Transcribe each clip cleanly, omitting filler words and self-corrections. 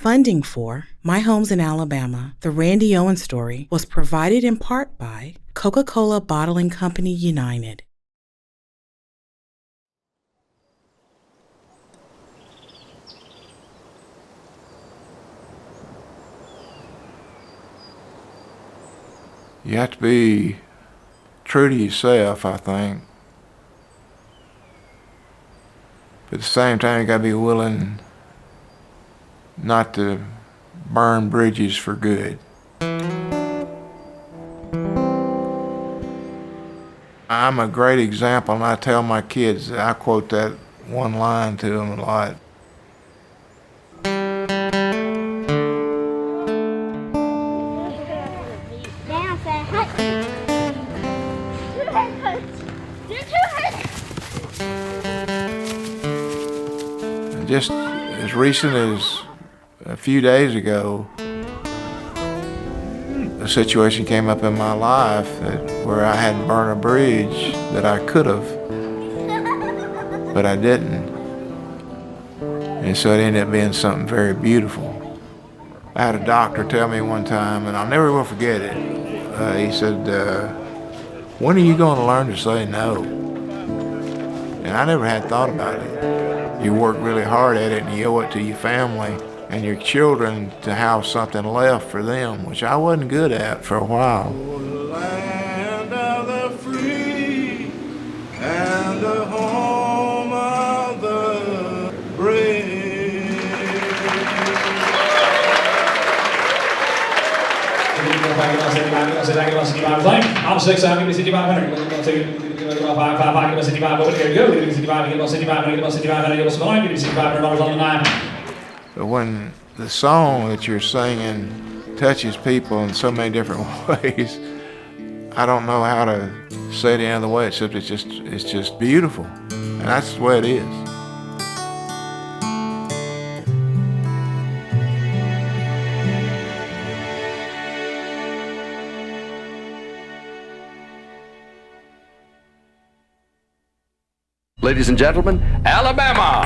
Funding for My Homes in Alabama, The Randy Owen Story was provided in part by Coca-Cola Bottling Company United. You have to be true to yourself, I think. But at the same time, you gotta be willing not to burn bridges for good. I'm a great example, and I tell my kids, I quote that one line to them a lot. Just as recent as a few days ago, a situation came up in my life where I hadn't burned a bridge that I could have, but I didn't. And so it ended up being something very beautiful. I had a doctor tell me one time, and I'll never will forget it. He said, when are you going to learn to say no? And I never had thought about it. You work really hard at it and you owe it to your family and your children to have something left for them, which I wasn't good at for a while. Land of the free and the home of the brave. I'm 6, I'm going to 6500. But when the song that you're singing touches people in so many different ways, I don't know how to say it any other way except it's just beautiful. And that's the way it is. Ladies and gentlemen, Alabama!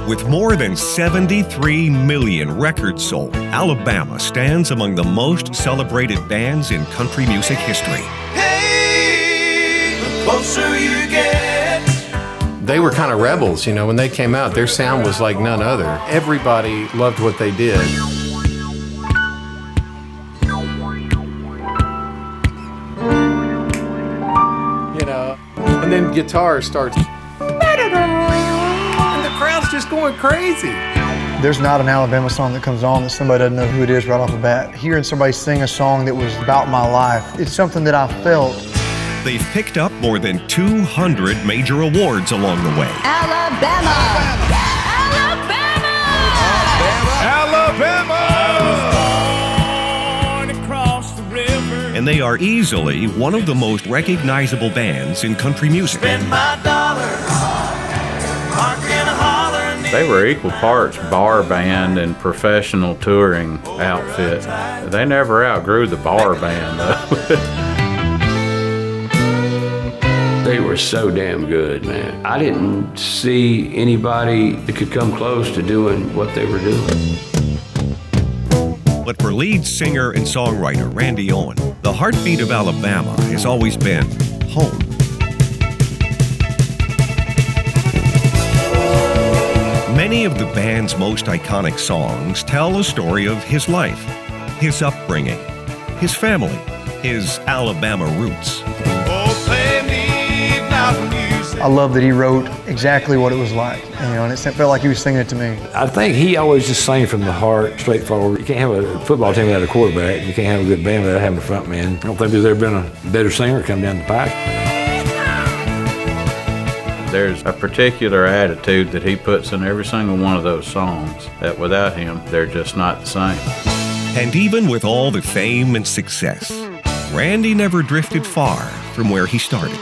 With more than 73 million records sold, Alabama stands among the most celebrated bands in country music history. Hey, the closer you get. They were kind of rebels, you know, when they came out, their sound was like none other. Everybody loved what they did. You know, and then guitar starts, and the crowd's just going crazy. There's not an Alabama song that comes on that somebody doesn't know who it is right off the bat. Hearing somebody sing a song that was about my life, it's something that I felt. They've picked up more than 200 major awards along the way. Alabama! Alabama! Alabama! And they are easily one of the most recognizable bands in country music. Spend my dollar, They were equal parts bar band and professional touring outfit. They never outgrew the bar band, though. They were so damn good, man. I didn't see anybody that could come close to doing what they were doing. But for lead singer and songwriter Randy Owen, the heartbeat of Alabama has always been home. Many of the band's most iconic songs tell a story of his life, his upbringing, his family, his Alabama roots. I love that he wrote exactly what it was like, and it felt like he was singing it to me. I think he always just sang from the heart, straightforward. You can't have a football team without a quarterback. You can't have a good band without having a front man. I don't think there's ever been a better singer come down the pike. There's a particular attitude that he puts in every single one of those songs that without him, they're just not the same. And even with all the fame and success, Randy never drifted far from where he started.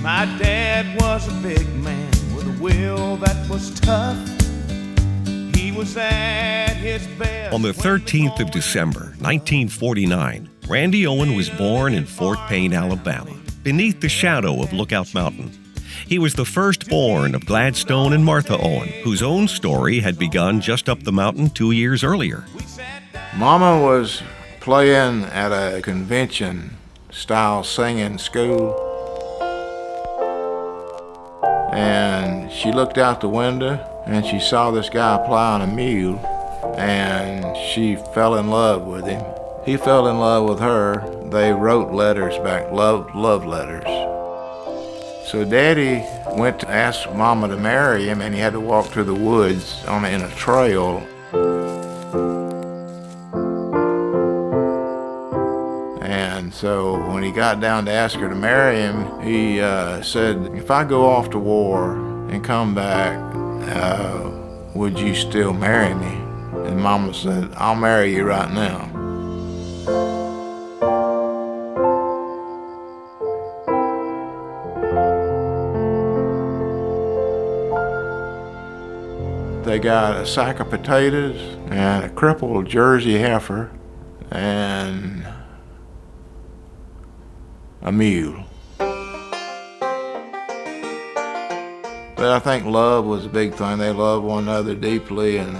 My dad was a big man with a will that was tough. He was was at his best. On the 13th of December, 1949, Randy Owen was born in Fort Payne, Alabama, beneath the shadow of Lookout Mountain. He was the firstborn of Gladstone and Martha Owen, whose own story had begun just up the mountain 2 years earlier. Mama was playing at a convention-style singing school, and she looked out the window and she saw this guy plowing a mule, and she fell in love with him. He fell in love with her. They wrote letters back, love letters. So Daddy went to ask Mama to marry him, and he had to walk through the woods in a trail. And so when he got down to ask her to marry him, he said, "If I go off to war and come back, would you still marry me?" And Mama said, "I'll marry you right now." They got a sack of potatoes and a crippled Jersey heifer and a mule. But I think love was a big thing. They loved one another deeply, and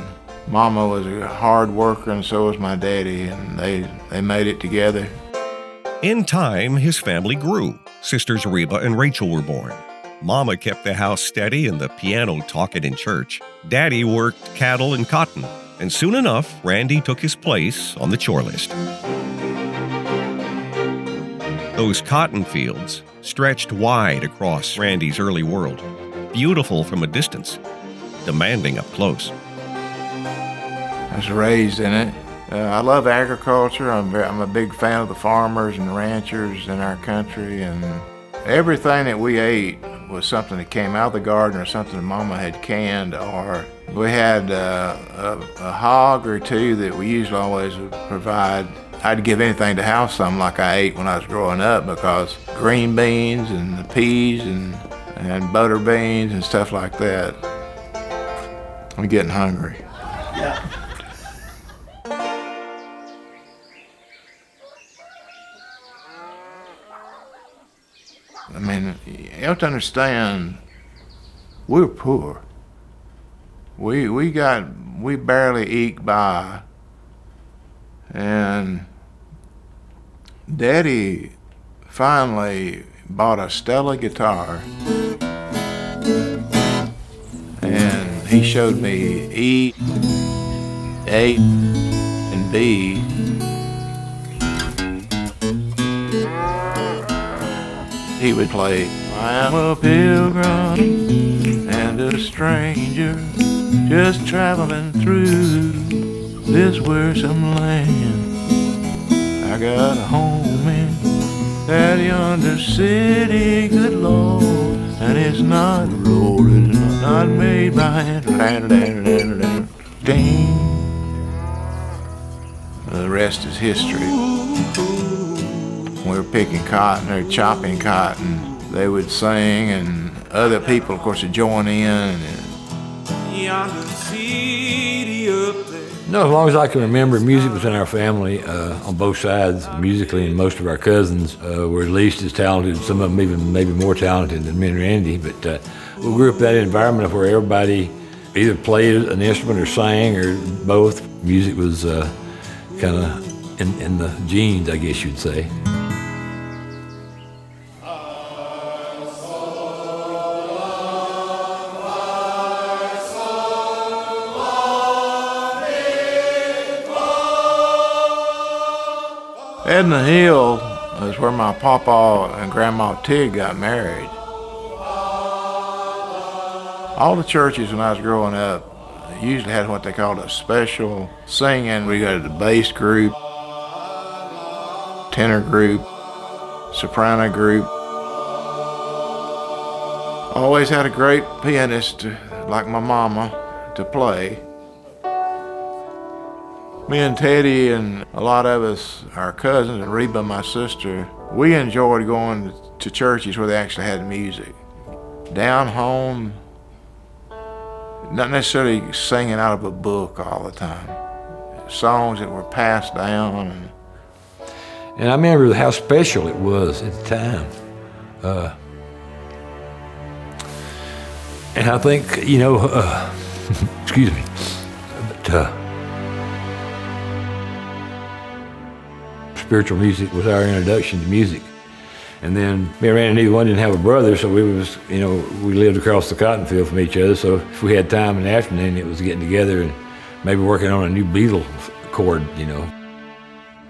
Mama was a hard worker, and so was my daddy, and they made it together. In time, his family grew. Sisters Reba and Rachel were born. Mama kept the house steady and the piano talking in church. Daddy worked cattle and cotton, and soon enough, Randy took his place on the chore list. Those cotton fields stretched wide across Randy's early world, beautiful from a distance, demanding up close. I was raised in it. I love agriculture. I'm a big fan of the farmers and ranchers in our country, and everything that we ate was something that came out of the garden or something Mama had canned, or we had a hog or two that we usually always would provide. I'd give anything to have something like I ate when I was growing up, because green beans and the peas and butter beans and stuff like that. I'm getting hungry. Yeah. I mean, you have to understand, we were poor. We barely eked by. And Daddy finally bought a Stella guitar, and he showed me E, A, and B. He would play, "I'm a pilgrim and a stranger, just traveling through this wearisome land. I got a home in that yonder city, good Lord, and it's not rolled, it's not made by hand." The rest is history. We were picking cotton or chopping cotton. They would sing, and other people, of course, would join in. Yonder city up there. No, as long as I can remember, music was in our family on both sides, musically, and most of our cousins were at least as talented, some of them even maybe more talented than me and Randy, but we grew up in that environment where everybody either played an instrument or sang or both. Music was kind of in the genes, I guess you'd say. Edna Hill is where my papa and grandma Tig got married. All the churches when I was growing up usually had what they called a special singing. We got the bass group, tenor group, soprano group. Always had a great pianist like my mama to play. Me and Teddy and a lot of us, our cousins, and Reba, my sister, we enjoyed going to churches where they actually had music. Down home, Not necessarily singing out of a book all the time. Songs that were passed down. And I remember how special it was at the time. And I think, excuse me, but spiritual music was our introduction to music. And then me and Randy, neither one didn't have a brother, so we lived across the cotton field from each other. So if we had time in the afternoon, it was getting together and maybe working on a new Beatles chord,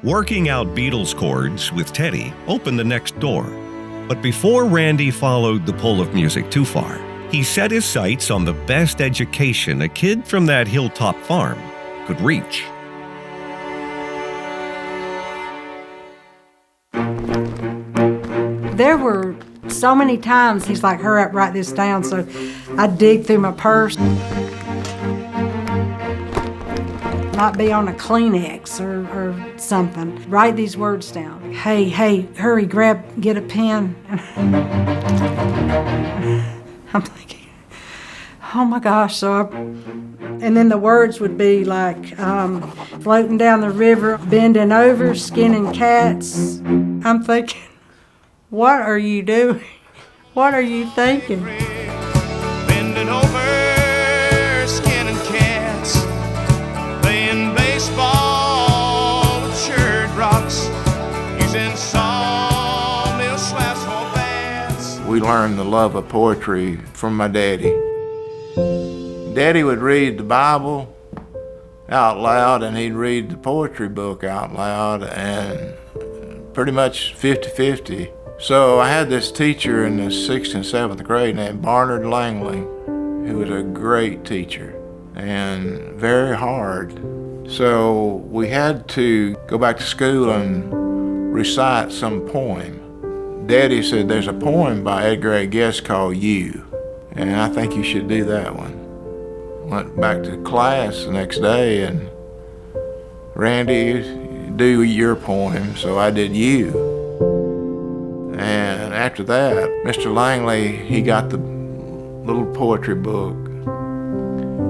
Working out Beatles chords with Teddy opened the next door. But before Randy followed the pull of music too far, he set his sights on the best education a kid from that hilltop farm could reach. There were so many times he's like, hurry up, write this down. So I'd dig through my purse. Might be on a Kleenex or something. Write these words down. Hey, hurry, get a pen. I'm thinking, oh my gosh. And then the words would be like, floating down the river, bending over, skinning cats. I'm thinking, what are you doing? What are you thinking? Bending over, skinning cats, playing baseball with church rocks, using sawmill slabs for bats. We learned the love of poetry from my daddy. Daddy would read the Bible out loud, and he'd read the poetry book out loud, and pretty much 50-50. So I had this teacher in the 6th and 7th grade named Barnard Langley, who was a great teacher and very hard. So we had to go back to school and recite some poem. Daddy said, there's a poem by Edgar A. Guest called You, and I think you should do that one. Went back to class the next day, and Randy, do your poem, so I did You. And after that, Mr. Langley, he got the little poetry book,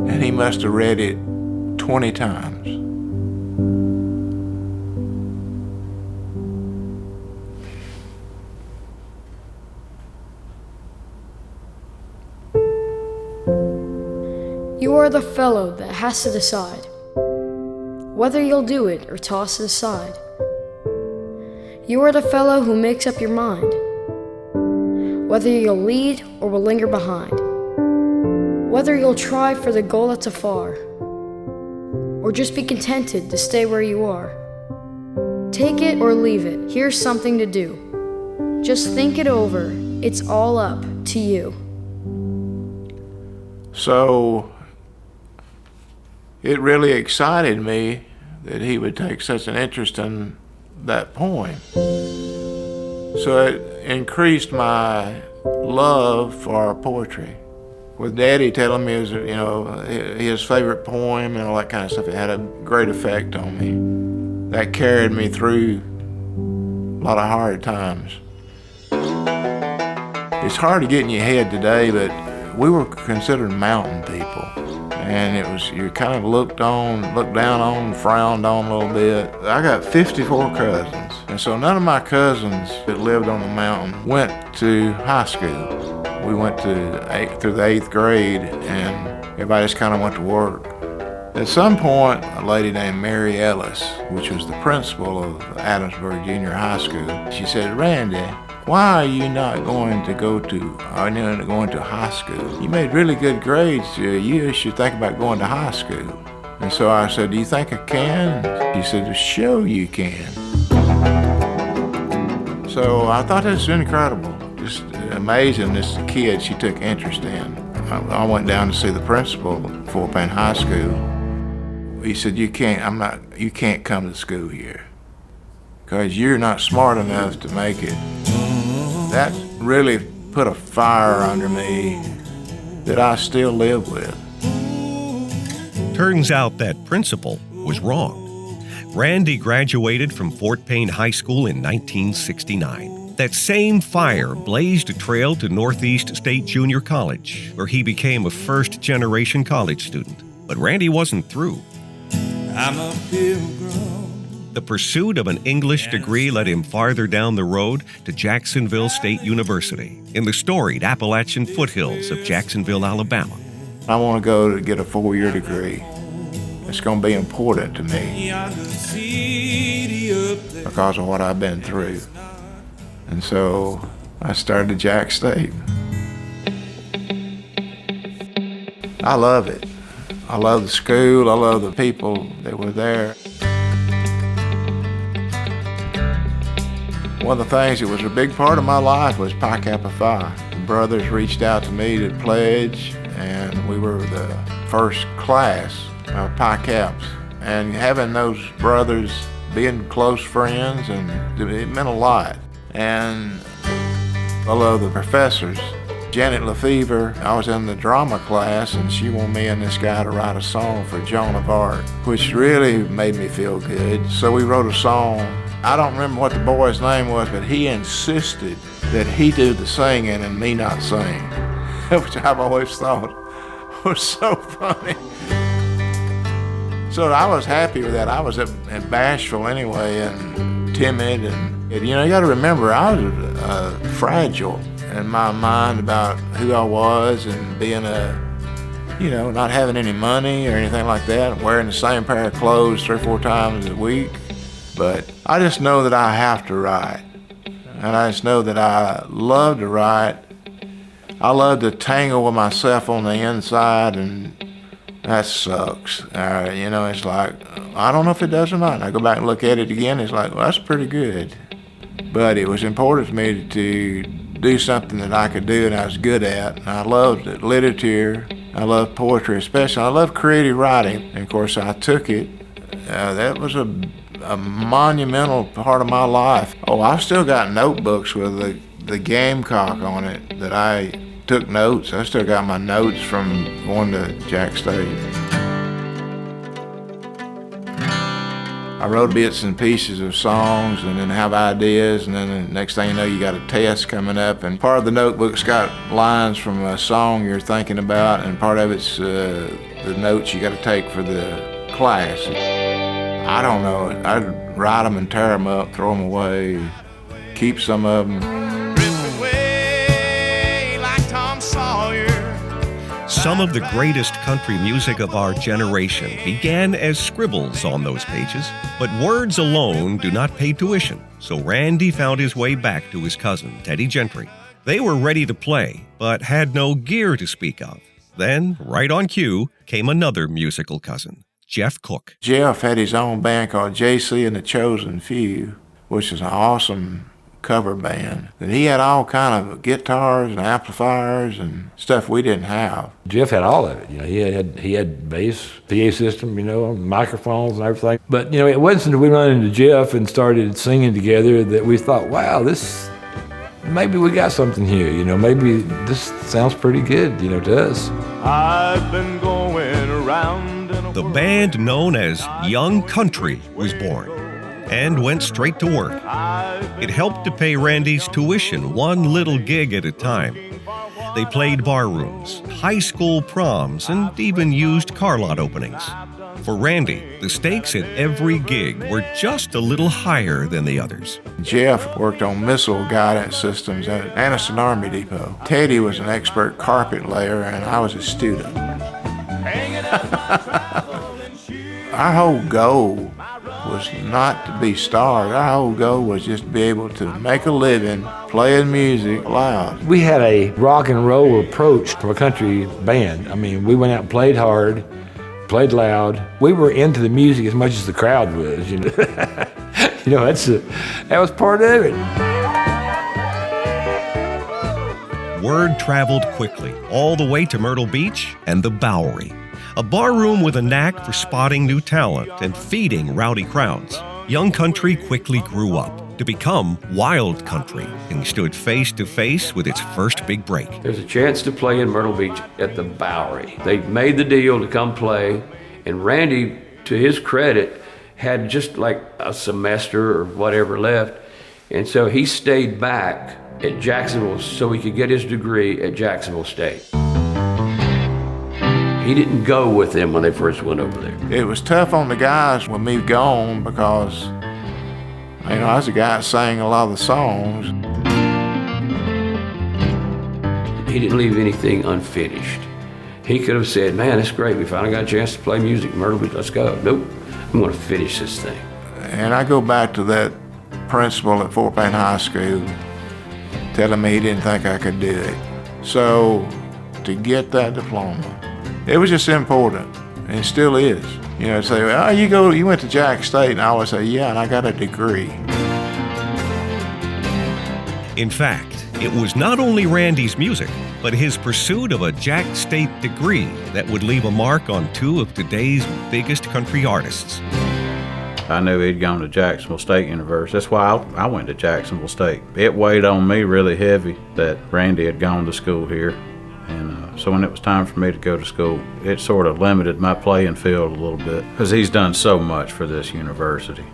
and he must have read it 20 times. You are the fellow that has to decide whether you'll do it or toss it aside. You are the fellow who makes up your mind whether you'll lead or will linger behind, whether you'll try for the goal that's afar or just be contented to stay where you are. Take it or leave it, here's something to do. Just think it over, it's all up to you. So it really excited me that he would take such an interest in that poem. So it increased my love for poetry. With Daddy telling me his favorite poem and all that kind of stuff, it had a great effect on me. That carried me through a lot of hard times. It's hard to get in your head today, but we were considered mountain people. And you're kind of looked down on, frowned on a little bit. I got 54 cousins. And so none of my cousins that lived on the mountain went to high school. We went through the 8th grade, and everybody just kind of went to work. At some point, a lady named Mary Ellis, which was the principal of Adamsburg Junior High School, she said, Randy, why are you not going to high school? You made really good grades. You should think about going to high school. And so I said, do you think I can? She said, sure you can. So I thought that's incredible. Just amazing, this kid she took interest in. I went down to see the principal at Fort Payne High School. He said, you can't come to school here because you're not smart enough to make it. That really put a fire under me that I still live with. Turns out that principal was wrong. Randy graduated from Fort Payne High School in 1969. That same fire blazed a trail to Northeast State Junior College, where he became a first-generation college student. But Randy wasn't through. I'm a pilgrim. The pursuit of an English degree led him farther down the road to Jacksonville State University, in the storied Appalachian foothills of Jacksonville, Alabama. I want to go to get a 4-year degree. It's going to be important to me because of what I've been through. And so I started at Jack State. I love it. I love the school. I love the people that were there. One of the things that was a big part of my life was Pi Kappa Phi. The brothers reached out to me to pledge, and we were the first class of Pi Caps. And having those brothers, being close friends, and it meant a lot. And I love the professors. Janet Lefevre, I was in the drama class, and she wanted me and this guy to write a song for Joan of Arc, which really made me feel good. So we wrote a song. I don't remember what the boy's name was, but he insisted that he do the singing and me not sing, which I've always thought was so funny. So I was happy with that. I was bashful anyway and timid, and you know, you got to remember I was fragile in my mind about who I was and being not having any money or anything like that, and wearing the same pair of clothes 3 or 4 times a week. But I just know that I have to write, and I just know that I love to write. I love to tangle with myself on the inside, and that sucks. It's like, I don't know if it does or not. And I go back and look at it again, it's like, well, that's pretty good. But it was important to me to do something that I could do and I was good at. And I loved literature. I love poetry especially. I love creative writing. And of course, I took it. That was a monumental part of my life. Oh, I've still got notebooks with the Gamecock on it that I took notes. I still got my notes from going to Jack State. I wrote bits and pieces of songs and then have ideas, and then the next thing you know, you got a test coming up, and part of the notebook's got lines from a song you're thinking about, and part of it's the notes you got to take for the class. I don't know. I'd write them and tear them up, throw them away, keep some of them. Some of the greatest country music of our generation began as scribbles on those pages, but words alone do not pay tuition, so Randy found his way back to his cousin, Teddy Gentry. They were ready to play, but had no gear to speak of. Then, right on cue, came another musical cousin, Jeff Cook. Jeff had his own band called J.C. and the Chosen Few, which is an awesome cover band. And he had all kind of guitars and amplifiers and stuff we didn't have. Jeff had all of it. He had bass, PA system, microphones and everything. But it wasn't until we run into Jeff and started singing together that we thought, wow, maybe we got something here. Maybe this sounds pretty good, to us. I've been going around. The band known as Young Country was born and went straight to work. It helped to pay Randy's tuition one little gig at a time. They played bar rooms, high school proms, and even used car lot openings. For Randy, the stakes at every gig were just a little higher than the others. Jeff worked on missile guidance systems at Anniston Army Depot. Teddy was an expert carpet layer, and I was a student. Our whole goal was not to be stars. Our whole goal was just to be able to make a living playing music loud. We had a rock and roll approach to a country band. We went out and played hard, played loud. We were into the music as much as the crowd was, that was part of it. Word traveled quickly, all the way to Myrtle Beach and the Bowery, a barroom with a knack for spotting new talent and feeding rowdy crowds. Young Country quickly grew up to become Wild Country and stood face to face with its first big break. There's a chance to play in Myrtle Beach at the Bowery. They made the deal to come play, and Randy, to his credit, had just like a semester or whatever left. And so he stayed back at Jacksonville so he could get his degree at Jacksonville State. He didn't go with them when they first went over there. It was tough on the guys with me gone because, I was a guy that sang a lot of the songs. He didn't leave anything unfinished. He could have said, man, that's great. We finally got a chance to play music. Myrtle Beach, let's go. Nope, I'm going to finish this thing. And I go back to that principal at Fort Payne High School telling me he didn't think I could do it. So to get that diploma, it was just important, and it still is. Say, oh, you went to Jack State, and I always say, yeah, and I got a degree. In fact, it was not only Randy's music, but his pursuit of a Jack State degree that would leave a mark on two of today's biggest country artists. I knew he'd gone to Jacksonville State University. That's why I went to Jacksonville State. It weighed on me really heavy that Randy had gone to school here. And so when it was time for me to go to school, it sort of limited my playing field a little bit because he's done so much for this university.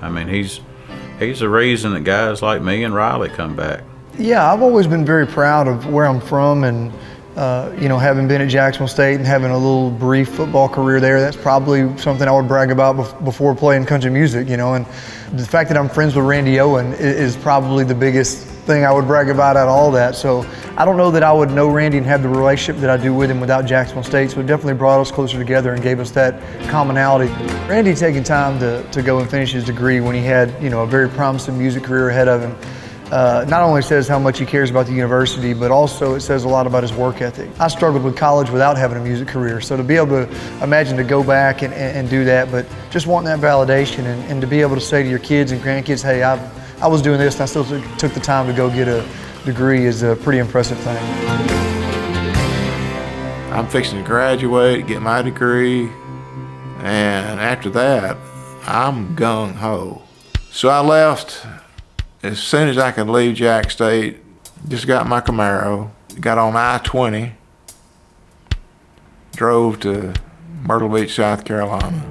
He's the reason that guys like me and Riley come back. Yeah, I've always been very proud of where I'm from and, having been at Jacksonville State and having a little brief football career there, that's probably something I would brag about before playing country music, and the fact that I'm friends with Randy Owen is probably the biggest thing I would brag about out of all that. So I don't know that I would know Randy and have the relationship that I do with him without Jacksonville State, so it definitely brought us closer together and gave us that commonality. Randy taking time to go and finish his degree when he had, a very promising music career ahead of him, not only says how much he cares about the university, but also it says a lot about his work ethic. I struggled with college without having a music career, so to be able to imagine to go back and do that, but just wanting that validation and to be able to say to your kids and grandkids, hey, I was doing this and I still took the time to go get a degree is a pretty impressive thing. I'm fixing to graduate, get my degree, and after that, I'm gung-ho. So I left as soon as I could leave Jack State, just got my Camaro, got on I-20, drove to Myrtle Beach, South Carolina.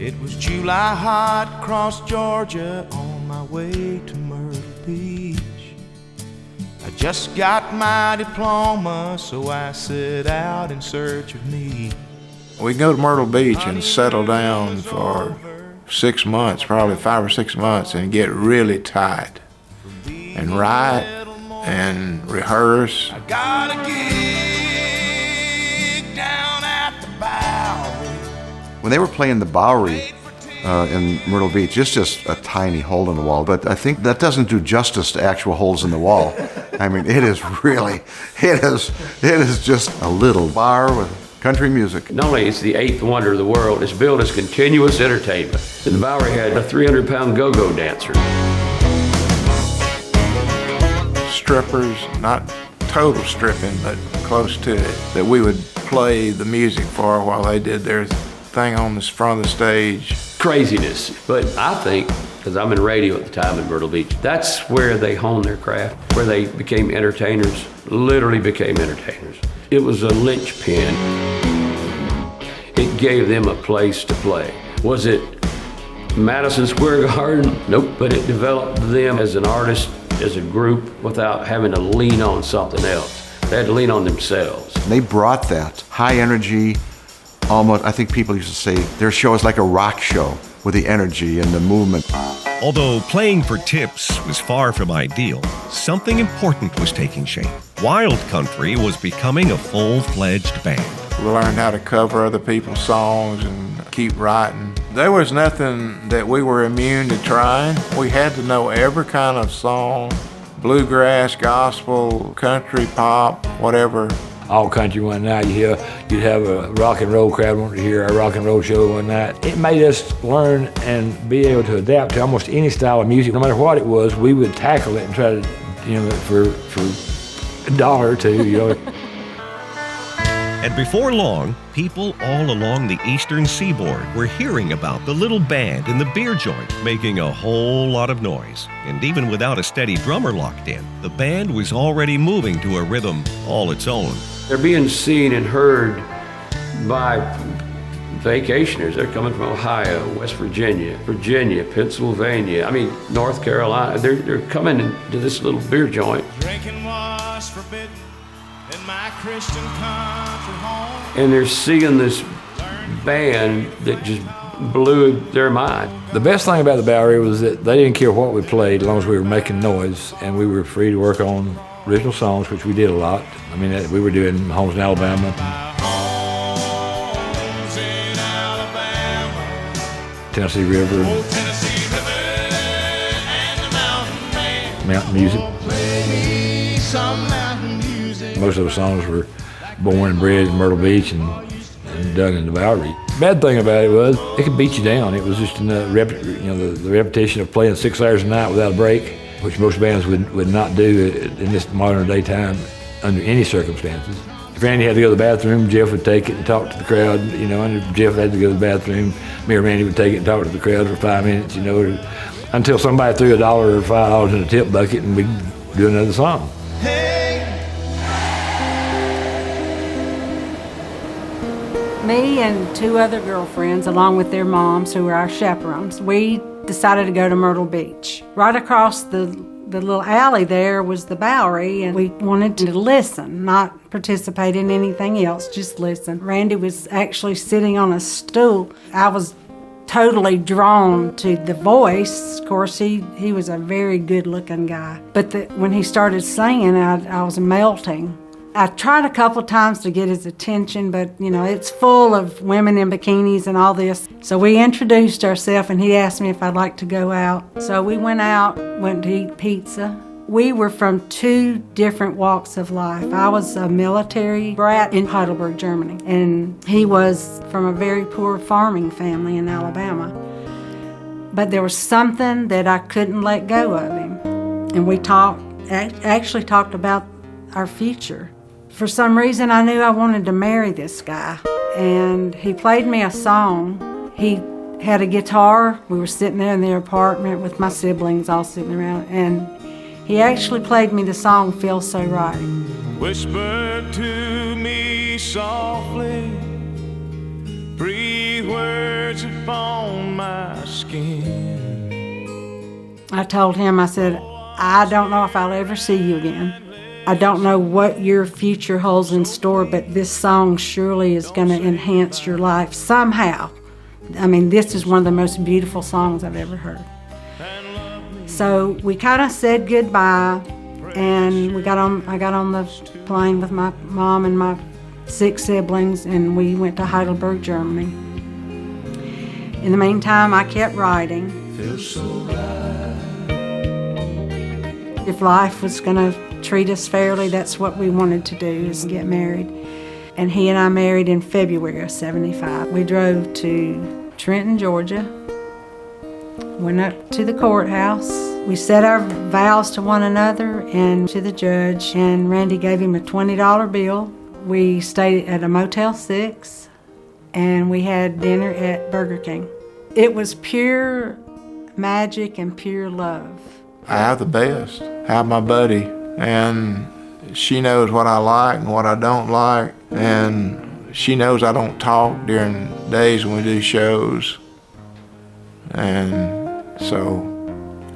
It was July hot across Georgia on my way to Myrtle Beach. I just got my diploma, so I set out in search of me. We go to Myrtle Beach and settle down for 6 months, probably 5 or 6 months, and get really tight and write and rehearse. I got a gig down at the Bowery. When they were playing the Bowery in Myrtle Beach, it's just a tiny hole in the wall, but I think that doesn't do justice to actual holes in the wall. It is just a little bar with country music. Not only is the eighth wonder of the world, it's billed as continuous entertainment. The Bowery had a 300-pound go-go dancer. Strippers, not total stripping, but close to it, that we would play the music for while they did their thing on the front of the stage. Craziness. But I think, because I'm in radio at the time in Myrtle Beach, that's where they honed their craft, where they became entertainers, literally became entertainers. It was a linchpin. It gave them a place to play. Was it Madison Square Garden? Nope, but it developed them as an artist, as a group, without having to lean on something else. They had to lean on themselves. They brought that high energy, almost, I think people used to say, their show is like a rock show with the energy and the movement. Although playing for tips was far from ideal, something important was taking shape. Wild Country was becoming a full-fledged band. We learned how to cover other people's songs and keep writing. There was nothing that we were immune to trying. We had to know every kind of song, bluegrass, gospel, country, pop, whatever. All country one night, you'd have a rock and roll crowd wanting to hear our rock and roll show one night. It made us learn and be able to adapt to almost any style of music. No matter what it was, we would tackle it and try to, for $1 or $2, And before long, people all along the eastern seaboard were hearing about the little band in the beer joint making a whole lot of noise. And even without a steady drummer locked in, the band was already moving to a rhythm all its own. They're being seen and heard by vacationers. They're coming from Ohio, West Virginia, Pennsylvania, North Carolina. They're coming into this little beer joint. Drinking was forbidden in my Christian country home. And they're seeing this band that just blew their mind. The best thing about the Bowery was that they didn't care what we played as long as we were making noise, and we were free to work on original songs, which we did a lot. We were doing Homes in Alabama. Tennessee River, mountain music. Most of those songs were born and bred in Myrtle Beach and done in the Bowery. Bad thing about it was it could beat you down. It was just the repetition of playing 6 hours a night without a break, which most bands would not do in this modern day time under any circumstances. If Randy had to go to the bathroom, Jeff would take it and talk to the crowd, and if Jeff had to go to the bathroom, me or Randy would take it and talk to the crowd for 5 minutes, until somebody threw $1 or $5 in a tip bucket and we'd do another song. Me and 2 other girlfriends, along with their moms, who were our chaperones, we decided to go to Myrtle Beach. Right across the little alley there was the Bowery, and we wanted to listen, not participate in anything else, just listen. Randy was actually sitting on a stool. I was totally drawn to the voice. Of course, he was a very good-looking guy. But when he started singing, I was melting. I tried a couple times to get his attention, but it's full of women in bikinis and all this. So we introduced ourselves, and he asked me if I'd like to go out. So we went out, went to eat pizza. We were from 2 different walks of life. I was a military brat in Heidelberg, Germany, and he was from a very poor farming family in Alabama. But there was something that I couldn't let go of him. And we actually talked about our future. For some reason, I knew I wanted to marry this guy, and he played me a song. He had a guitar. We were sitting there in their apartment with my siblings all sitting around, and he actually played me the song, Feel So Right. Whisper to me softly, breathe words upon my skin. I told him, I said, I don't know if I'll ever see you again. I don't know what your future holds in store, but this song surely is going to enhance your life somehow. This is one of the most beautiful songs I've ever heard. So we kind of said goodbye, and I got on the plane with my mom and my 6 siblings, and we went to Heidelberg, Germany. In the meantime, I kept writing. If life was going to treat us fairly, that's what we wanted to do, is get married. And he and I married in February of '75. We drove to Trenton, Georgia, went up to the courthouse. We said our vows to one another and to the judge, and Randy gave him a $20 bill. We stayed at a Motel 6, and we had dinner at Burger King. It was pure magic and pure love. I have the best. I have my buddy, and she knows what I like and what I don't like, and she knows I don't talk during days when we do shows. And so,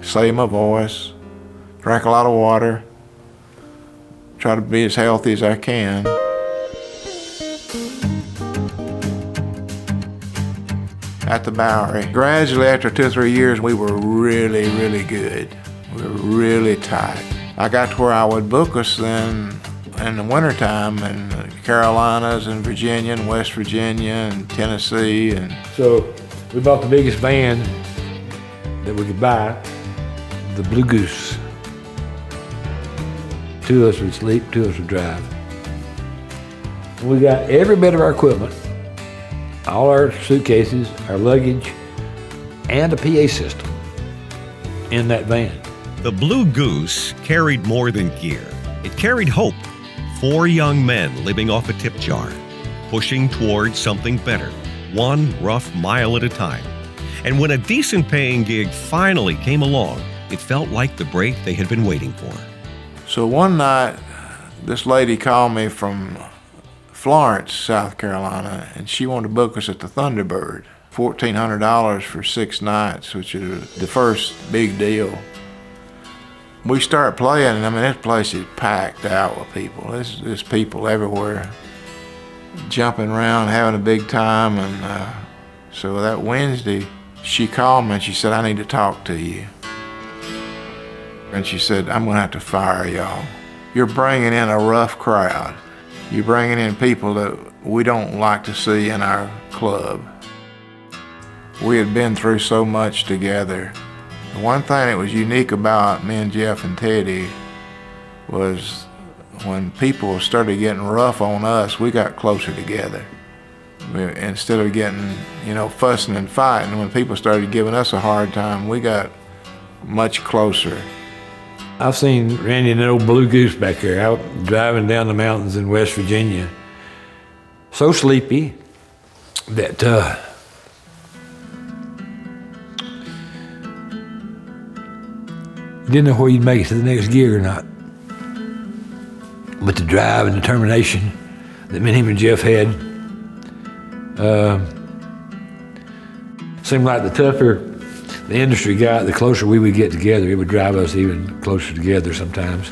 save my voice, drink a lot of water, try to be as healthy as I can. At the Bowery, gradually after 2 or 3 years, we were really, really good. We were really tight. I got to where I would book us then in the wintertime in the Carolinas and Virginia and West Virginia and Tennessee. And so we bought the biggest van that we could buy, the Blue Goose. 2 of us would sleep, 2 of us would drive. We got every bit of our equipment, all our suitcases, our luggage, and a PA system in that van. The Blue Goose carried more than gear. It carried hope. 4 young men living off a tip jar. pushing towards something better, one rough mile at a time. And when a decent paying gig finally came along, it felt like the break they had been waiting for. So one night, this lady called me from Florence, South Carolina, and she wanted to book us at the Thunderbird. $1,400 for 6 nights, which is the first big deal. We started playing, and I mean, this place is packed out with people. There's people everywhere, jumping around, having a big time. And so that Wednesday, she called me and she said, I need to talk to you. And she said, I'm gonna have to fire y'all. You're bringing in a rough crowd. You're bringing in people that we don't like to see in our club. We had been through so much together. The one thing that was unique about me and Jeff and Teddy was when people started getting rough on us, we got closer together. Instead of getting, fussing and fighting, when people started giving us a hard time, we got much closer. I've seen Randy and that old Blue Goose back there out driving down the mountains in West Virginia. So sleepy that didn't know where you'd make it to the next gig or not. But the drive and determination that me and him and Jeff had seemed like the tougher the industry got, the closer we would get together. It would drive us even closer together sometimes.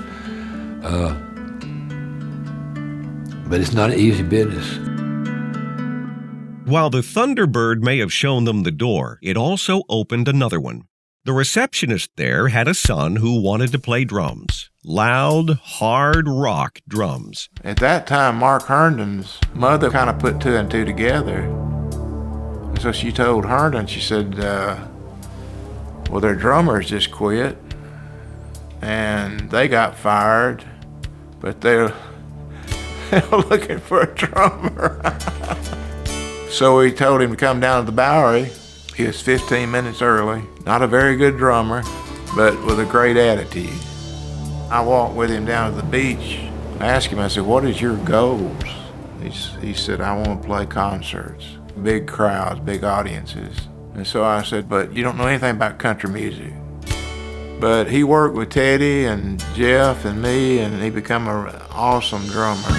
But it's not an easy business. While the Thunderbird may have shown them the door, it also opened another one. The receptionist there had a son who wanted to play drums. Loud, hard rock drums. At that time, Mark Herndon's mother kind of put 2 and 2 together. And so she told Herndon, she said, well, their drummers just quit and they got fired, but they're looking for a drummer. So we told him to come down to the Bowery. He was 15 minutes early. Not a very good drummer, but with a great attitude. I walked with him down to the beach. I asked him, I said, what is your goals? He said, I want to play concerts, big crowds, big audiences. And so I said, but you don't know anything about country music. But he worked with Teddy and Jeff and me, and he became an awesome drummer.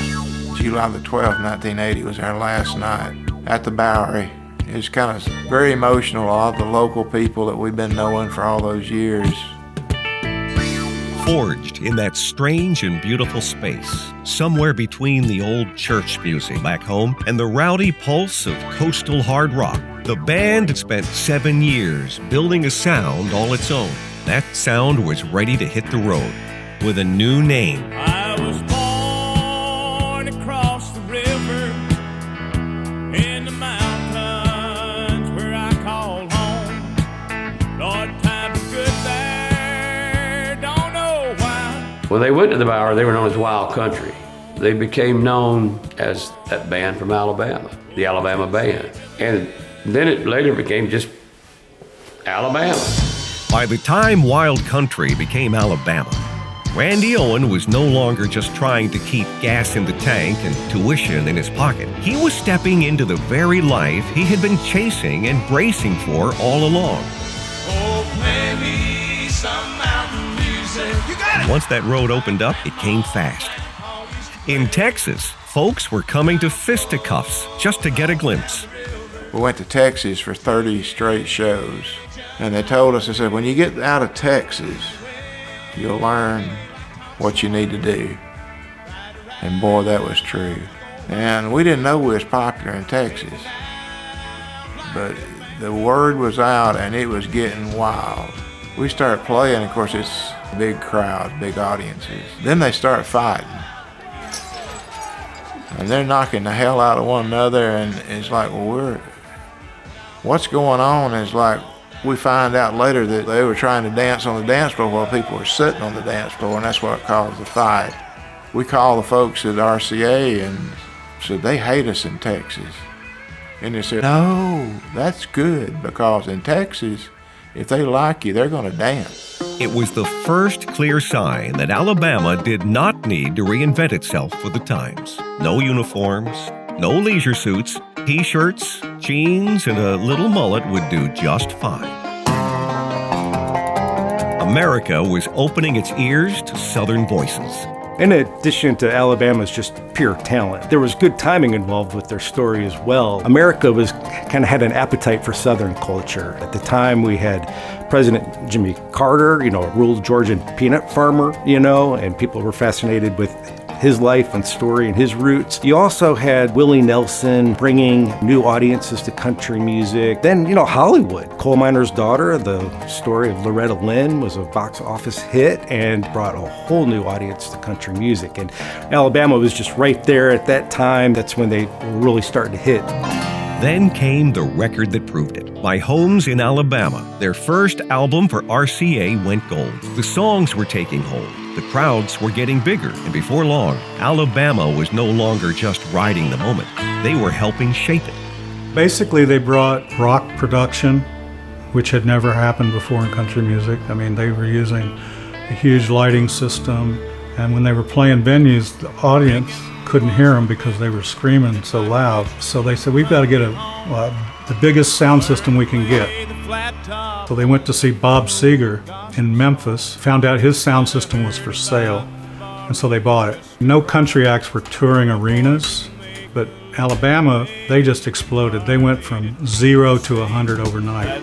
July the 12th, 1980 was our last night at the Bowery. It was kind of very emotional, all the local people that we've been knowing for all those years. Forged in that strange and beautiful space, somewhere between the old church music back home and the rowdy pulse of coastal hard rock, the band had spent 7 years building a sound all its own. That sound was ready to hit the road with a new name. I was born across the river in the mountains where I call home. Lord, times are good there, don't know why. When they went to the Bowery, they were known as Wild Country. They became known as that band from Alabama, the Alabama Band. And then it later became just Alabama. By the time Wild Country became Alabama, Randy Owen was no longer just trying to keep gas in the tank and tuition in his pocket. He was stepping into the very life he had been chasing and bracing for all along. Oh, play me some mountain music. You got it! Once that road opened up, it came fast. In Texas, folks were coming to fisticuffs just to get a glimpse. We went to Texas for 30 straight shows. And they told us, they said, when you get out of Texas, you'll learn what you need to do. And boy, that was true. And we didn't know we was popular in Texas. But the word was out and it was getting wild. We started playing, of course, it's big crowds, big audiences. Then they start fighting. And they're knocking the hell out of one another, and it's like, well, what's going on? It's like, we find out later that they were trying to dance on the dance floor while people were sitting on the dance floor, and that's what caused the fight. We called the folks at RCA and said, they hate us in Texas. And they said, no, that's good, because in Texas, if they like you, they're going to dance. It was the first clear sign that Alabama did not need to reinvent itself for the times. No uniforms, No leisure suits, t-shirts, jeans, and a little mullet would do just fine. America was opening its ears to Southern voices. In addition to Alabama's just pure talent, there was good timing involved with their story as well. America kind of had an appetite for Southern culture. At the time, we had President Jimmy Carter, a rural Georgian peanut farmer, and people were fascinated with his life and story and his roots. You also had Willie Nelson bringing new audiences to country music. Then, Hollywood. Coal Miner's Daughter, the story of Loretta Lynn, was a box office hit and brought a whole new audience to country music. And Alabama was just right there at that time. That's when they were really starting to hit. Then came the record that proved it. My Homes in Alabama, their first album for RCA, went gold. The songs were taking hold. The crowds were getting bigger, and before long, Alabama was no longer just riding the moment. They were helping shape it. Basically, they brought rock production, which had never happened before in country music. I mean, they were using a huge lighting system, and when they were playing venues, the audience couldn't hear them because they were screaming so loud. So they said, we've got to get the biggest sound system we can get. So they went to see Bob Seger in Memphis, found out his sound system was for sale, and so they bought it. No country acts were touring arenas, but Alabama, they just exploded. They went from 0 to 100 overnight.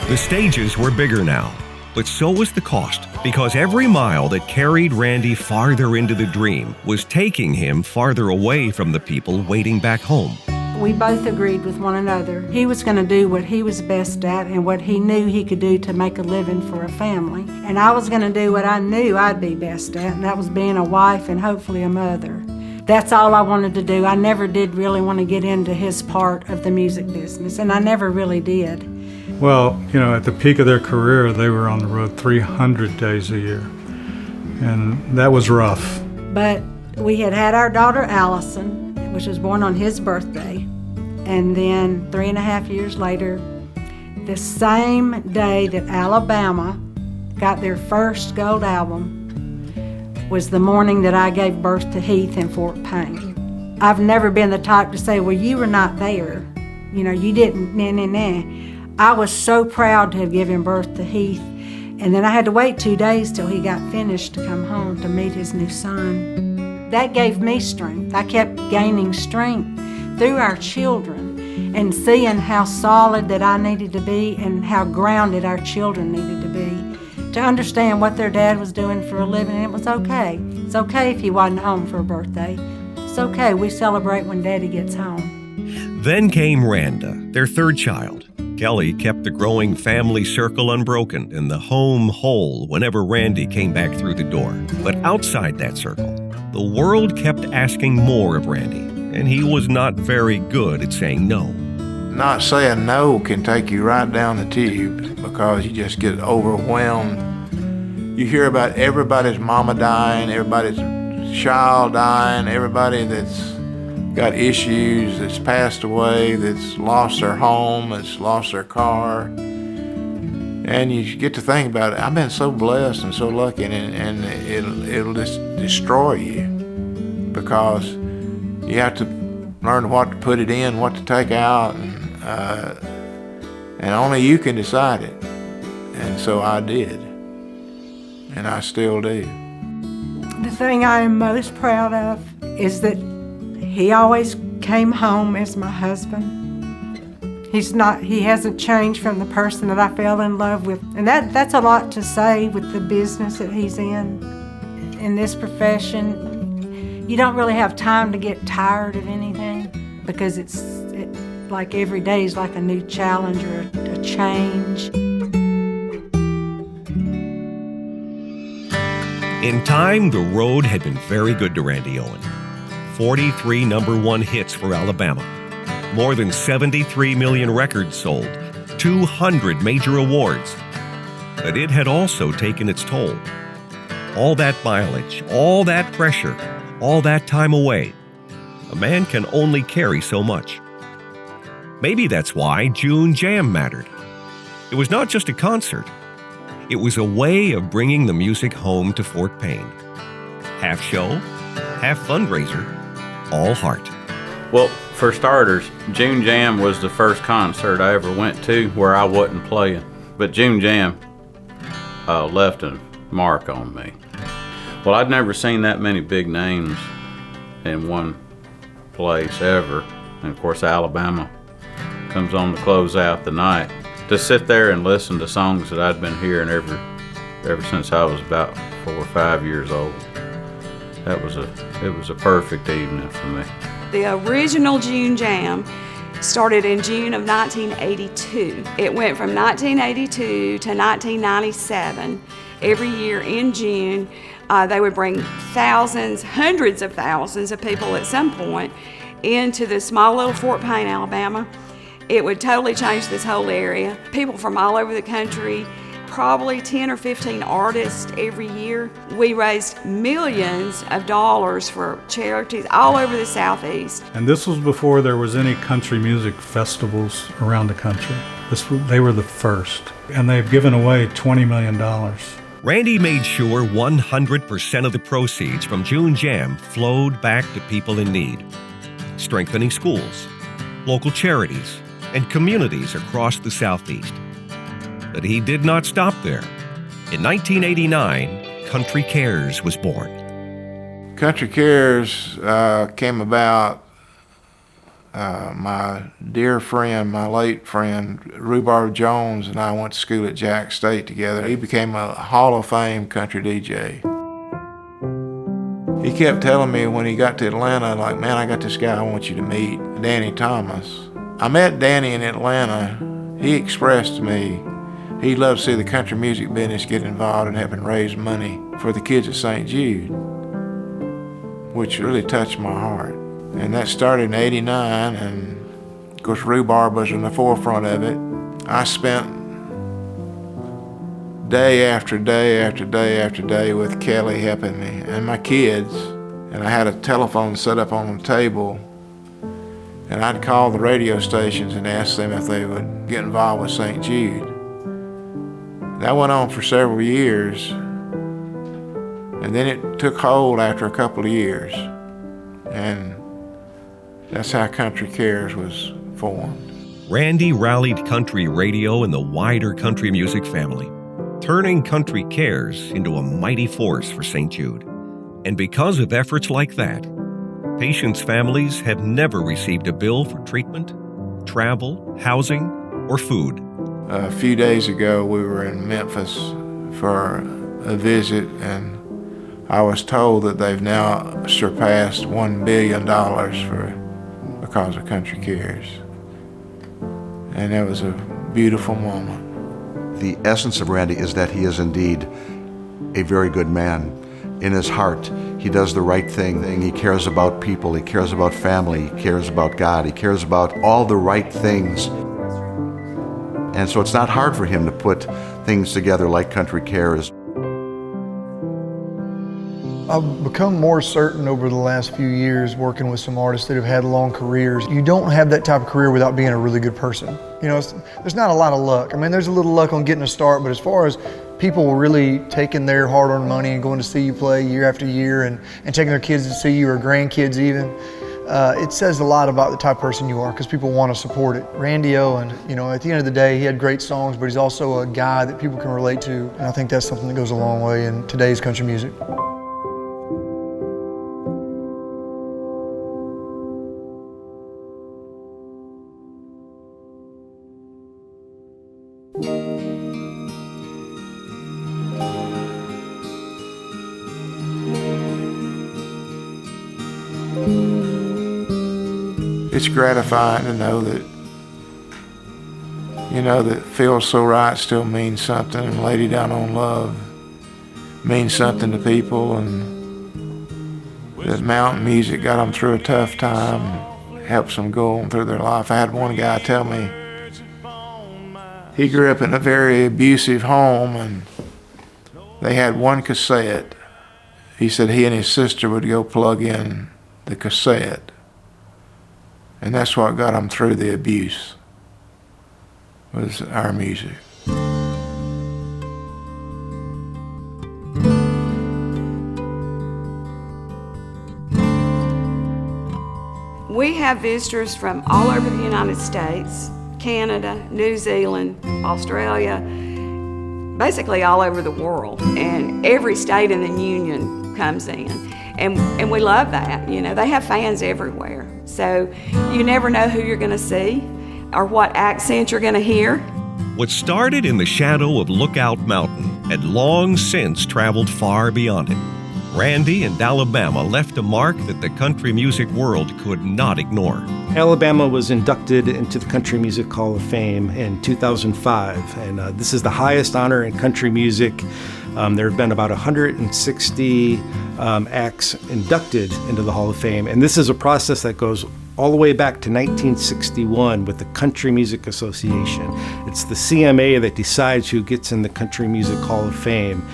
The stages were bigger now, but so was the cost, because every mile that carried Randy farther into the dream was taking him farther away from the people waiting back home. We both agreed with one another. He was going to do what he was best at and what he knew he could do to make a living for a family. And I was going to do what I knew I'd be best at, and that was being a wife and hopefully a mother. That's all I wanted to do. I never did really want to get into his part of the music business, and I never really did. Well, at the peak of their career, they were on the road 300 days a year, and that was rough. But we had our daughter Allison, which was born on his birthday, and then 3.5 years later, the same day that Alabama got their first gold album was the morning that I gave birth to Heath in Fort Payne. I've never been the type to say, well, you were not there. You didn't, nah. I was so proud to have given birth to Heath, and then I had to wait 2 days till he got finished to come home to meet his new son. That gave me strength. I kept gaining strength through our children and seeing how solid that I needed to be and how grounded our children needed to be, to understand what their dad was doing for a living, and it was okay. It's okay if he wasn't home for a birthday. It's okay, we celebrate when Daddy gets home. Then came Randa, their third child. Kelly kept the growing family circle unbroken and the home whole whenever Randy came back through the door. But outside that circle, the world kept asking more of Randy, and he was not very good at saying no. Not saying no can take you right down the tube because you just get overwhelmed. You hear about everybody's mama dying, everybody's child dying, everybody that's got issues, that's passed away, that's lost their home, that's lost their car. And you get to think about it. I've been so blessed and so lucky, and it'll just destroy you because you have to learn what to put it in, what to take out, and only you can decide it. And so I did, and I still do. The thing I am most proud of is that he always came home as my husband. He hasn't changed from the person that I fell in love with. And that's a lot to say with the business that he's in this profession. You don't really have time to get tired of anything because it's like every day is like a new challenge or a change. In time, the road had been very good to Randy Owen. 43 #1 hits for Alabama, more than 73 million records sold, 200 major awards. But it had also taken its toll. All that mileage, all that pressure, all that time away. A man can only carry so much. Maybe that's why June Jam mattered. It was not just a concert. It was a way of bringing the music home to Fort Payne. Half show, half fundraiser, all heart. Well, for starters, June Jam was the first concert I ever went to where I wasn't playing. But June Jam left a mark on me. Well, I'd never seen that many big names in one place ever. And of course, Alabama comes on to close out the night. To sit there and listen to songs that I'd been hearing ever since I was about 4 or 5 years old. It was a perfect evening for me. The original June Jam started in June of 1982. It went from 1982 to 1997. Every year in June, they would bring thousands, hundreds of thousands of people at some point into the small little Fort Payne, Alabama. It would totally change this whole area. People from all over the country, probably 10 or 15 artists every year. We raised millions of dollars for charities all over the Southeast. And this was before there was any country music festivals around the country. They were the first. And they've given away $20 million. Randy made sure 100% of the proceeds from June Jam flowed back to people in need, strengthening schools, local charities, and communities across the Southeast. But he did not stop there. In 1989, Country Cares was born. Country Cares came about, my dear friend, my late friend, Rhubarb Jones, and I went to school at Jack State together. He became a Hall of Fame country DJ. He kept telling me when he got to Atlanta, like, man, I got this guy I want you to meet, Danny Thomas. I met Danny in Atlanta. He expressed to me he'd love to see the country music business get involved in helping raise money for the kids at St. Jude, which really touched my heart. And that started in '89, and of course Rhubarb was in the forefront of it. I spent day after day after day after day with Kelly helping me and my kids, and I had a telephone set up on the table, and I'd call the radio stations and ask them if they would get involved with St. Jude. That went on for several years, and then it took hold after a couple of years, and that's how Country Cares was formed. Randy rallied country radio and the wider country music family, turning Country Cares into a mighty force for St. Jude. And because of efforts like that, patients' families have never received a bill for treatment, travel, housing, or food. A few days ago, we were in Memphis for a visit, and I was told that they've now surpassed $1 billion because of Country Cares. And it was a beautiful moment. The essence of Randy is that he is indeed a very good man. In his heart, he does the right thing. He cares about people, he cares about family, he cares about God, he cares about all the right things. And so it's not hard for him to put things together like Country Cares. I've become more certain over the last few years working with some artists that have had long careers. You don't have that type of career without being a really good person. You know, there's not a lot of luck. I mean, there's a little luck on getting a start, but as far as people really taking their hard-earned money and going to see you play year after year and taking their kids to see you, or grandkids even, it says a lot about the type of person you are, because people want to support it. Randy Owen, you know, at the end of the day, he had great songs, but he's also a guy that people can relate to, and I think that's something that goes a long way in today's country music. It's gratifying to know that, you know, that Feels So Right still means something, and Lady Down on Love means something to people, and that mountain music got them through a tough time and helps them go on through their life. I had one guy tell me he grew up in a very abusive home, and they had one cassette. He said he and his sister would go plug in the cassette, and that's what got them through the abuse, was our music. We have visitors from all over the United States, Canada, New Zealand, Australia, basically all over the world. And every state in the Union comes in. And we love that. You know, they have fans everywhere. So you never know who you're going to see or what accent you're going to hear. What started in the shadow of Lookout Mountain had long since traveled far beyond it. Randy and Alabama left a mark that the country music world could not ignore. Alabama was inducted into the Country Music Hall of Fame in 2005, and this is the highest honor in country music. There have been about 160 acts inducted into the Hall of Fame, and this is a process that goes all the way back to 1961 with the Country Music Association. It's the CMA that decides who gets in the Country Music Hall of Fame.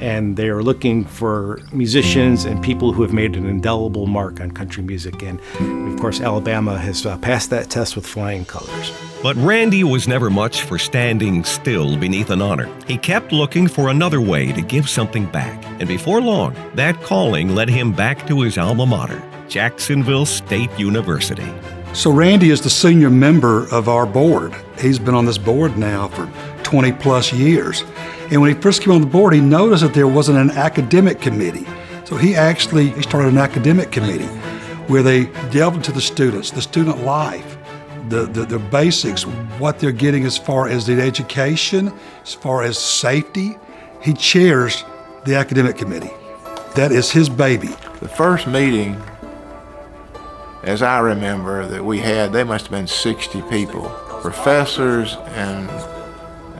And they are looking for musicians and people who have made an indelible mark on country music. And of course, Alabama has passed that test with flying colors. But Randy was never much for standing still beneath an honor. He kept looking for another way to give something back. And before long, that calling led him back to his alma mater, Jacksonville State University. So Randy is the senior member of our board. He's been on this board now for 20 plus years. And when he first came on the board, he noticed that there wasn't an academic committee. So he started an academic committee where they delved into the students, the student life, the basics, what they're getting as far as the education, as far as safety. He chairs the academic committee. That is his baby. The first meeting, as I remember, that we had, they must have been 60 people, professors and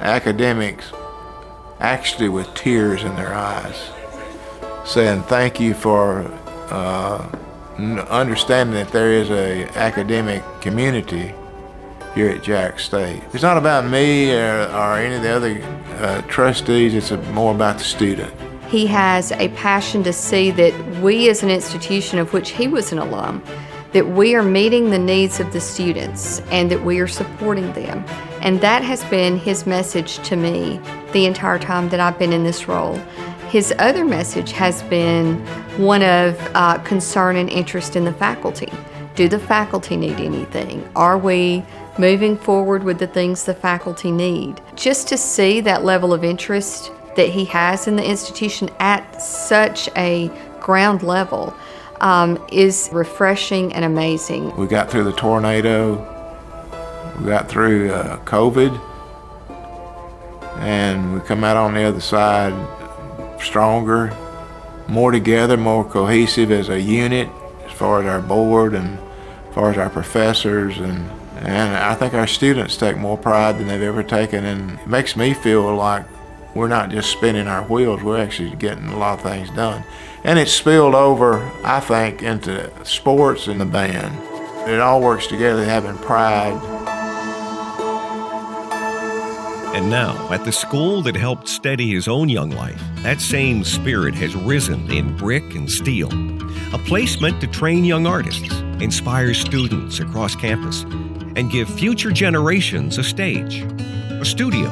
academics, actually with tears in their eyes, saying thank you for understanding that there is an academic community here at Jax State. It's not about me or any of the other trustees, it's more about the student. He has a passion to see that we as an institution of which he was an alum, that we are meeting the needs of the students and that we are supporting them. And that has been his message to me the entire time that I've been in this role. His other message has been one of concern and interest in the faculty. Do the faculty need anything? Are we moving forward with the things the faculty need? Just to see that level of interest that he has in the institution at such a ground level is refreshing and amazing. We got through the tornado, we got through COVID, and we come out on the other side stronger, more together, more cohesive as a unit, as far as our board and as far as our professors, and I think our students take more pride than they've ever taken, and it makes me feel like we're not just spinning our wheels, we're actually getting a lot of things done. And it's spilled over, I think, into sports and the band. It all works together, having pride. And now, at the school that helped steady his own young life, that same spirit has risen in brick and steel. A place meant to train young artists, inspire students across campus, and give future generations a stage, a studio,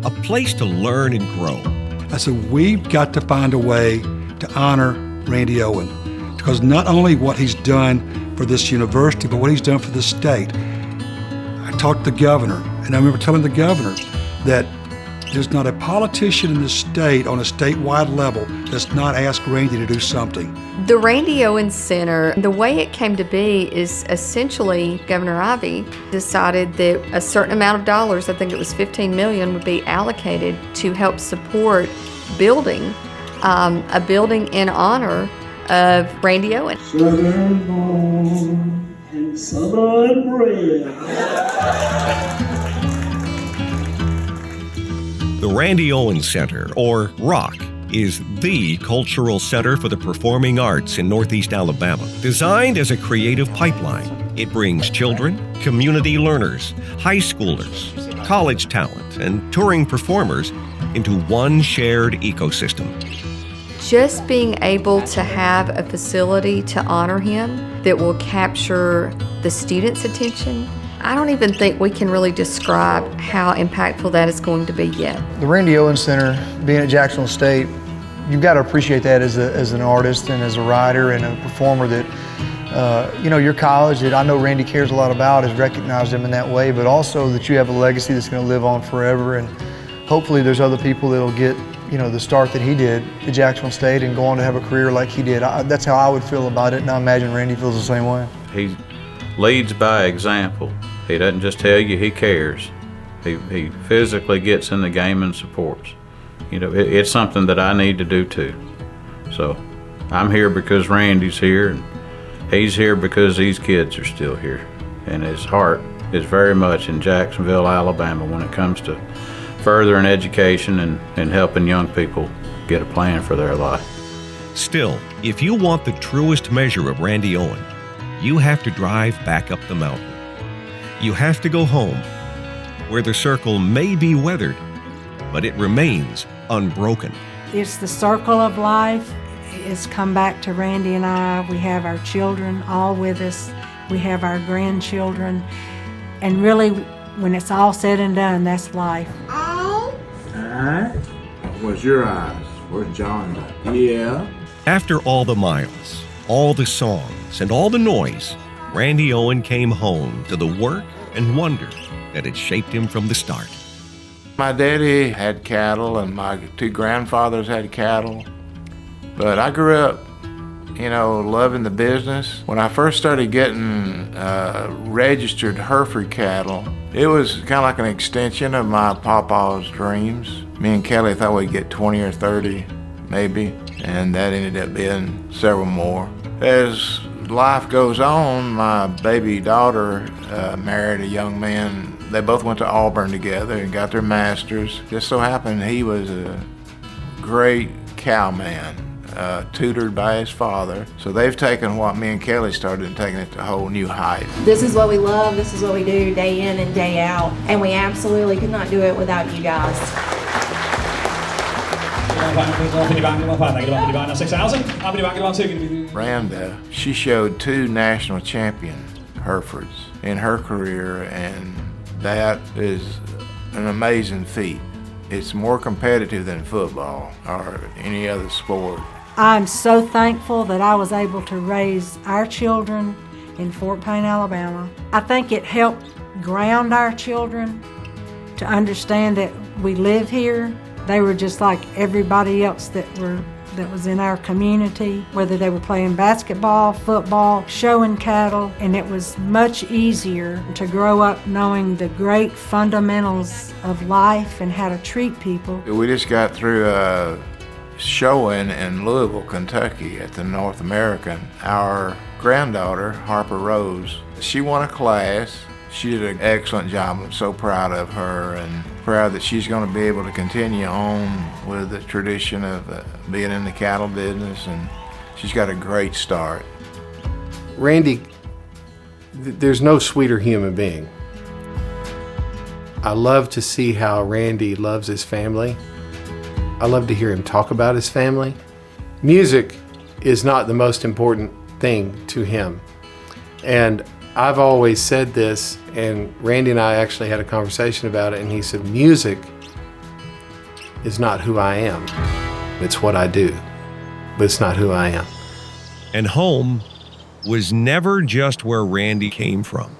a place to learn and grow. I said, we've got to find a way to honor Randy Owen, because not only what he's done for this university, but what he's done for the state. I talked to the governor, and I remember telling the governor that there's not a politician in the state on a statewide level that's not asked Randy to do something. The Randy Owen Center, the way it came to be is essentially Governor Ivey decided that a certain amount of dollars, I think it was $15 million, would be allocated to help support building a building in honor of Randy Owen. Southern born and southern bred. The Randy Owen Center, or ROC, is the cultural center for the performing arts in Northeast Alabama. Designed as a creative pipeline, it brings children, community learners, high schoolers, college talent, and touring performers into one shared ecosystem. Just being able to have a facility to honor him that will capture the students' attention, I don't even think we can really describe how impactful that is going to be yet. The Randy Owen Center, being at Jacksonville State, you've got to appreciate that as an artist and as a writer and a performer, that your college that I know Randy cares a lot about has recognized him in that way, but also that you have a legacy that's going to live on forever. And hopefully there's other people that'll get, the start that he did at Jacksonville State and go on to have a career like he did. That's how I would feel about it, and I imagine Randy feels the same way. He leads by example. He doesn't just tell you he cares. He physically gets in the game and supports. It's something that I need to do too. So I'm here because Randy's here, and he's here because these kids are still here. And his heart is very much in Jacksonville, Alabama when it comes to furthering education and helping young people get a plan for their life. Still, if you want the truest measure of Randy Owen, you have to drive back up the mountain. You have to go home, where the circle may be weathered, but it remains unbroken. It's the circle of life. It's come back to Randy and I. We have our children all with us. We have our grandchildren. And really, when it's all said and done, that's life. Where's your eyes? Where's John? Yeah. After all the miles, all the songs, and all the noise, Randy Owen came home to the work and wonder that had shaped him from the start. My daddy had cattle and my two grandfathers had cattle, but I grew up, loving the business. When I first started getting registered Hereford cattle, it was kind of like an extension of my papa's dreams. Me and Kelly thought we'd get 20 or 30, maybe, and that ended up being several more. As life goes on, my baby daughter married a young man. They both went to Auburn together and got their masters. Just so happened he was a great cowman, tutored by his father. So they've taken what me and Kelly started and taken it to a whole new height. This is what we love, this is what we do day in and day out, and we absolutely could not do it without you guys. Randa, she showed 2 national champion Herefords in her career, and that is an amazing feat. It's more competitive than football or any other sport. I'm so thankful that I was able to raise our children in Fort Payne, Alabama. I think it helped ground our children to understand that we live here. They were just like everybody else that was in our community, whether they were playing basketball, football, showing cattle, and it was much easier to grow up knowing the great fundamentals of life and how to treat people. We just got through a showing in Louisville, Kentucky at the North American. Our granddaughter, Harper Rose, she won a class. She did an excellent job. I'm so proud of her and proud that she's going to be able to continue on with the tradition of being in the cattle business, and she's got a great start. Randy, there's no sweeter human being. I love to see how Randy loves his family. I love to hear him talk about his family. Music is not the most important thing to him. And I've always said this, and Randy and I actually had a conversation about it, and he said, music is not who I am. It's what I do, but it's not who I am. And home was never just where Randy came from.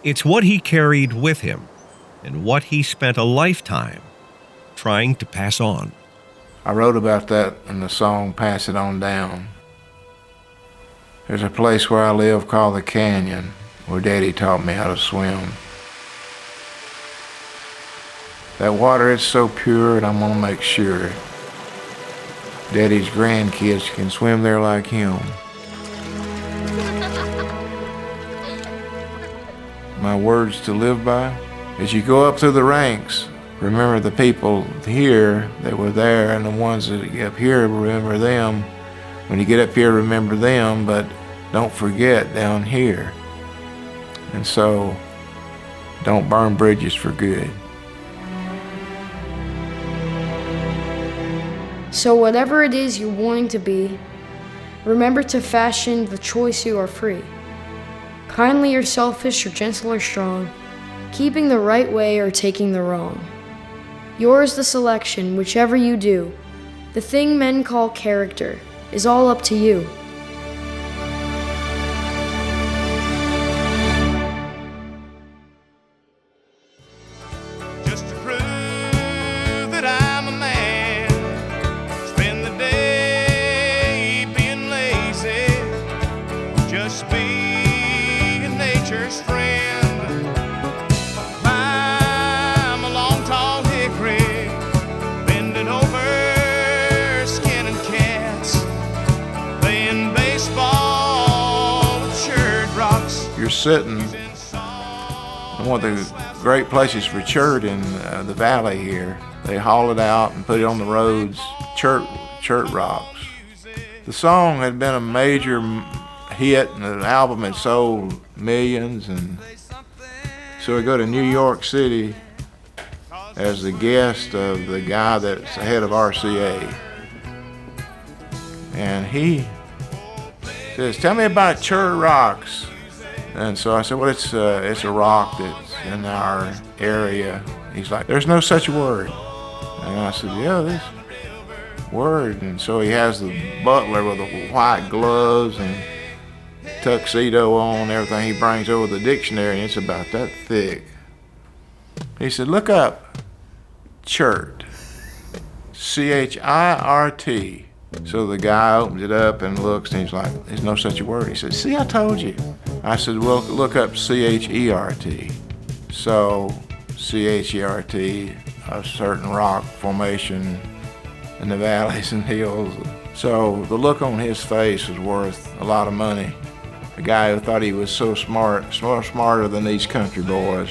It's what he carried with him and what he spent a lifetime trying to pass on. I wrote about that in the song Pass It On Down. There's a place where I live called the Canyon, where Daddy taught me how to swim. That water is so pure, and I'm gonna make sure Daddy's grandkids can swim there like him. My words to live by: as you go up through the ranks, remember the people here that were there, and the ones that get up here, remember them. When you get up here, remember them, but don't forget down here. And so, don't burn bridges for good. So whatever it is you're wanting to be, remember to fashion the choice you are free. Kindly or selfish or gentle or strong, keeping the right way or taking the wrong. Yours the selection, whichever you do. The thing men call character is all up to you. preacher's friend. Climb a long tall hickory, bending over, skinning cats, playing baseball with chert rocks. You're sitting in one of the great places for chert in the valley here. They haul it out and put it on the roads, chert rocks. The song had been a major hit, and the album had sold millions, and so we go to New York City as the guest of the guy that's the head of RCA. And he says, "Tell me about chert rocks." And so I said, "Well, it's a rock that's in our area." He's like, "There's no such word." And I said, "Yeah, this word." And so he has the butler with the white gloves and tuxedo on and everything. He brings over the dictionary, and it's about that thick. He said, "Look up chert, C-H-I-R-T. So the guy opens it up and looks, and he's like, "There's no such a word." He said, "See, I told you." I said, "Well, look up C-H-E-R-T. So C-H-E-R-T, a certain rock formation in the valleys and hills. So the look on his face was worth a lot of money. The guy who thought he was so smart, smarter than these country boys.